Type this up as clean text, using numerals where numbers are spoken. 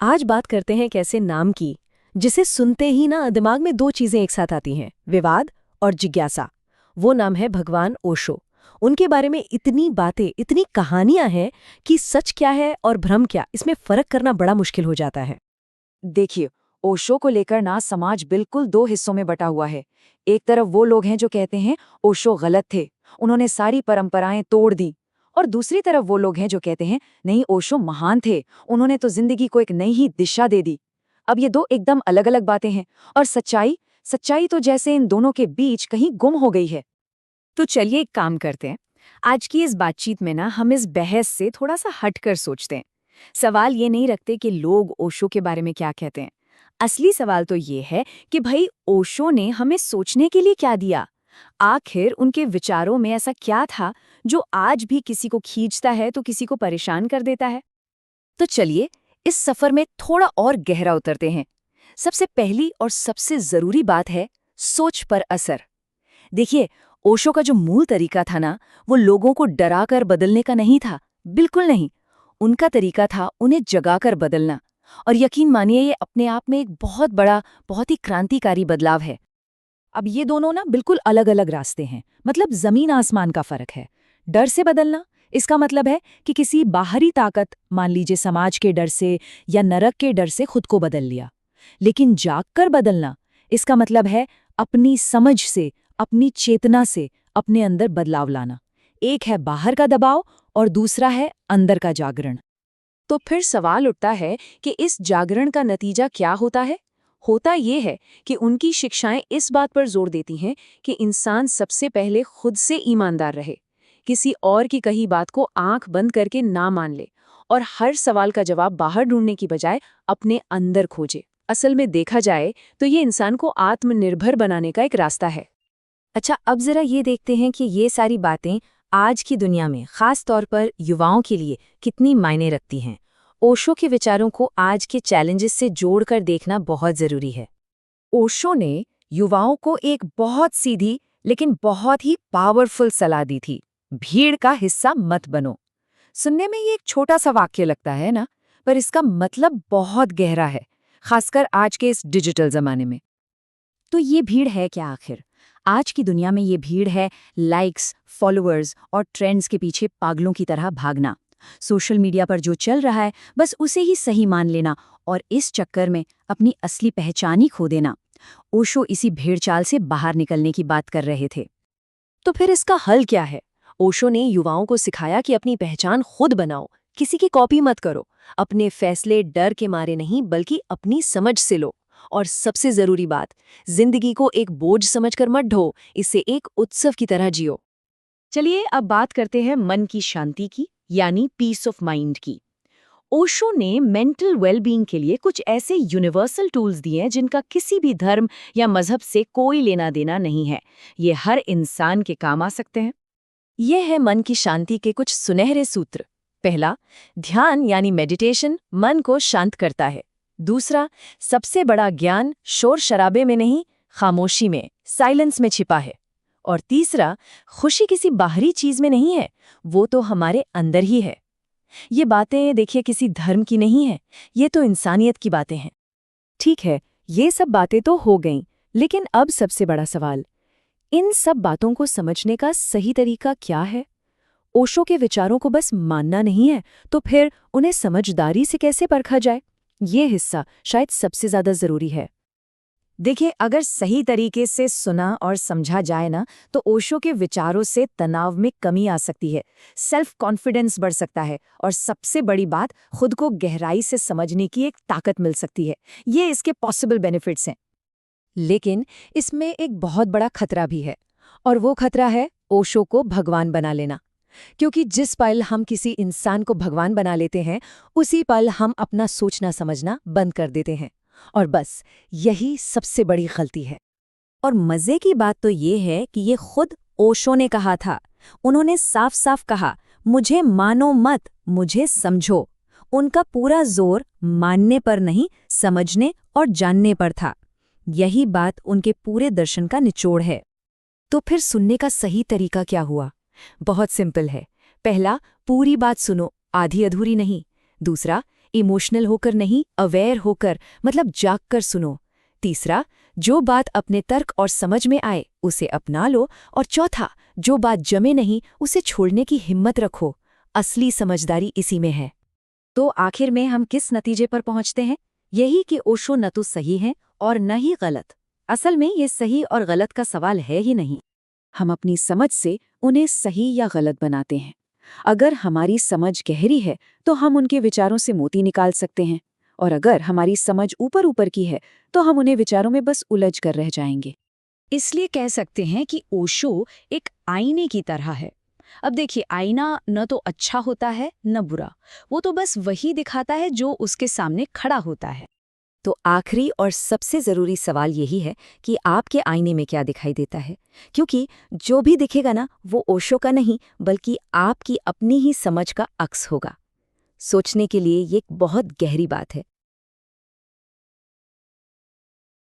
आज बात करते हैं एक ऐसे नाम की जिसे सुनते ही ना दिमाग में दो चीजें एक साथ आती हैं, विवाद और जिज्ञासा। वो नाम है भगवान ओशो। उनके बारे में इतनी बातें, इतनी कहानियां हैं कि सच क्या है और भ्रम क्या, इसमें फर्क करना बड़ा मुश्किल हो जाता है। देखिए, ओशो को लेकर ना समाज बिल्कुल दो हिस्सों में बटा हुआ है। एक तरफ वो लोग हैं जो कहते हैं ओशो गलत थे, उन्होंने सारी परंपराएं तोड़ दी। और दूसरी तरफ वो लोग हैं जो कहते हैं नहीं, ओशो महान थे, उन्होंने तो जिंदगी को एक नई ही दिशा दे दी। अब ये दो एकदम अलग अलग बातें हैं, और सच्चाई सच्चाई तो जैसे इन दोनों के बीच कहीं गुम हो गई है। तो चलिए एक काम करते हैं। आज की इस बातचीत में ना हम इस बहस से थोड़ा सा हटकर सोचते हैं। सवाल ये नहीं रखते कि लोग ओशो के बारे में क्या कहते हैं। असली सवाल तो ये है कि भाई ओशो ने हमें सोचने के लिए क्या दिया। आखिर उनके विचारों में ऐसा क्या था जो आज भी किसी को खींचता है तो किसी को परेशान कर देता है। तो चलिए इस सफर में थोड़ा और गहरा उतरते हैं। सबसे पहली और सबसे जरूरी बात है सोच पर असर। देखिए, ओशो का जो मूल तरीका था ना, वो लोगों को डराकर बदलने का नहीं था, बिल्कुल नहीं। उनका तरीका था उन्हें जगाकर बदलना। और यकीन मानिए ये अपने आप में एक बहुत बड़ा, बहुत ही क्रांतिकारी बदलाव है। अब ये दोनों ना बिल्कुल अलग अलग रास्ते हैं, मतलब जमीन आसमान का फर्क है। डर से बदलना, इसका मतलब है कि किसी बाहरी ताकत, मान लीजिए समाज के डर से या नरक के डर से खुद को बदल लिया। लेकिन जागकर बदलना, इसका मतलब है अपनी समझ से, अपनी चेतना से अपने अंदर बदलाव लाना। एक है बाहर का दबाव और दूसरा है अंदर का जागरण। तो फिर सवाल उठता है कि इस जागरण का नतीजा क्या होता है? होता ये है कि उनकी शिक्षाएं इस बात पर जोर देती हैं कि इंसान सबसे पहले खुद से ईमानदार रहे, किसी और की कही बात को आंख बंद करके ना मान ले, और हर सवाल का जवाब बाहर ढूंढने की बजाय अपने अंदर खोजे। असल में देखा जाए तो ये इंसान को आत्मनिर्भर बनाने का एक रास्ता है। अच्छा, अब जरा ये देखते हैं कि ये सारी बातें आज की दुनिया में, खास तौर पर युवाओं के लिए, कितनी मायने रखती हैं। ओशो के विचारों को आज के चैलेंजेस से जोड़कर देखना बहुत जरूरी है। ओशो ने युवाओं को एक बहुत सीधी लेकिन बहुत ही पावरफुल सलाह दी थी, भीड़ का हिस्सा मत बनो। सुनने में ये एक छोटा सा वाक्य लगता है ना, पर इसका मतलब बहुत गहरा है, खासकर आज के इस डिजिटल जमाने में। तो ये भीड़ है क्या आखिर? आज की दुनिया में ये भीड़ है लाइक्स, फॉलोअर्स और ट्रेंड्स के पीछे पागलों की तरह भागना। सोशल मीडिया पर जो चल रहा है बस उसे ही सही मान लेना, और इस चक्कर में अपनी असली पहचान ही खो देना। ओशो इसी भेड़चाल से बाहर निकलने की बात कर रहे थे। तो फिर इसका हल क्या है? ओशो ने युवाओं को सिखाया कि अपनी पहचान खुद बनाओ, किसी की कॉपी मत करो, अपने फैसले डर के मारे नहीं बल्कि अपनी समझ से लो। और सबसे जरूरी बात, जिंदगी को एक बोझ समझकर मत ढो, इसे एक उत्सव की तरह जियो। चलिए अब बात करते हैं मन की शांति की, यानी पीस ऑफ माइंड की। ओशो ने मेंटल वेलबींग के लिए कुछ ऐसे यूनिवर्सल टूल्स दिए हैं जिनका किसी भी धर्म या मजहब से कोई लेना देना नहीं है। ये हर इंसान के काम आ सकते हैं। ये है मन की शांति के कुछ सुनहरे सूत्र। पहला, ध्यान यानी मेडिटेशन मन को शांत करता है। दूसरा, सबसे बड़ा ज्ञान शोर शराबे में नहीं, खामोशी में, साइलेंस में छिपा है। और तीसरा, खुशी किसी बाहरी चीज में नहीं है, वो तो हमारे अंदर ही है। ये बातें देखिए किसी धर्म की नहीं है, ये तो इंसानियत की बातें हैं। ठीक है, ये सब बातें तो हो गईं, लेकिन अब सबसे बड़ा सवाल, इन सब बातों को समझने का सही तरीका क्या है? ओशो के विचारों को बस मानना नहीं है, तो फिर उन्हें समझदारी से कैसे परखा जाए? ये हिस्सा शायद सबसे ज्यादा जरूरी है। देखिए, अगर सही तरीके से सुना और समझा जाए ना, तो ओशो के विचारों से तनाव में कमी आ सकती है, सेल्फ कॉन्फिडेंस बढ़ सकता है, और सबसे बड़ी बात, खुद को गहराई से समझने की एक ताकत मिल सकती है। ये इसके पॉसिबल बेनिफिट्स हैं। लेकिन इसमें एक बहुत बड़ा खतरा भी है, और वो खतरा है ओशो को भगवान बना लेना। क्योंकि जिस पल हम किसी इंसान को भगवान बना लेते हैं, उसी पल हम अपना सोचना समझना बंद कर देते हैं। और बस यही सबसे बड़ी गलती है। और मजे की बात तो ये है कि ये खुद ओशो ने कहा था। उन्होंने साफ साफ कहा, मुझे मानो मत, मुझे समझो। उनका पूरा जोर मानने पर नहीं, समझने और जानने पर था। यही बात उनके पूरे दर्शन का निचोड़ है। तो फिर सुनने का सही तरीका क्या हुआ? बहुत सिंपल है। पहला, पूरी बात सुनो, आधी अधूरी नहीं। दूसरा, इमोशनल होकर नहीं, अवेयर होकर, मतलब जाग कर सुनो। तीसरा, जो बात अपने तर्क और समझ में आए उसे अपना लो। और चौथा, जो बात जमे नहीं उसे छोड़ने की हिम्मत रखो। असली समझदारी इसी में है। तो आखिर में हम किस नतीजे पर पहुंचते हैं? यही कि ओशो न तो सही है और न ही गलत। असल में ये सही और गलत का सवाल है ही नहीं। हम अपनी समझ से उन्हें सही या गलत बनाते हैं। अगर हमारी समझ गहरी है तो हम उनके विचारों से मोती निकाल सकते हैं, और अगर हमारी समझ ऊपर ऊपर की है तो हम उन्हें विचारों में बस उलझ कर रह जाएंगे। इसलिए कह सकते हैं कि ओशो एक आईने की तरह है। अब देखिए, आईना न तो अच्छा होता है न बुरा, वो तो बस वही दिखाता है जो उसके सामने खड़ा होता है। तो आखिरी और सबसे ज़रूरी सवाल यही है कि आपके आईने में क्या दिखाई देता है, क्योंकि जो भी दिखेगा ना वो ओशो का नहीं बल्कि आपकी अपनी ही समझ का अक्स होगा। सोचने के लिए ये एक बहुत गहरी बात है,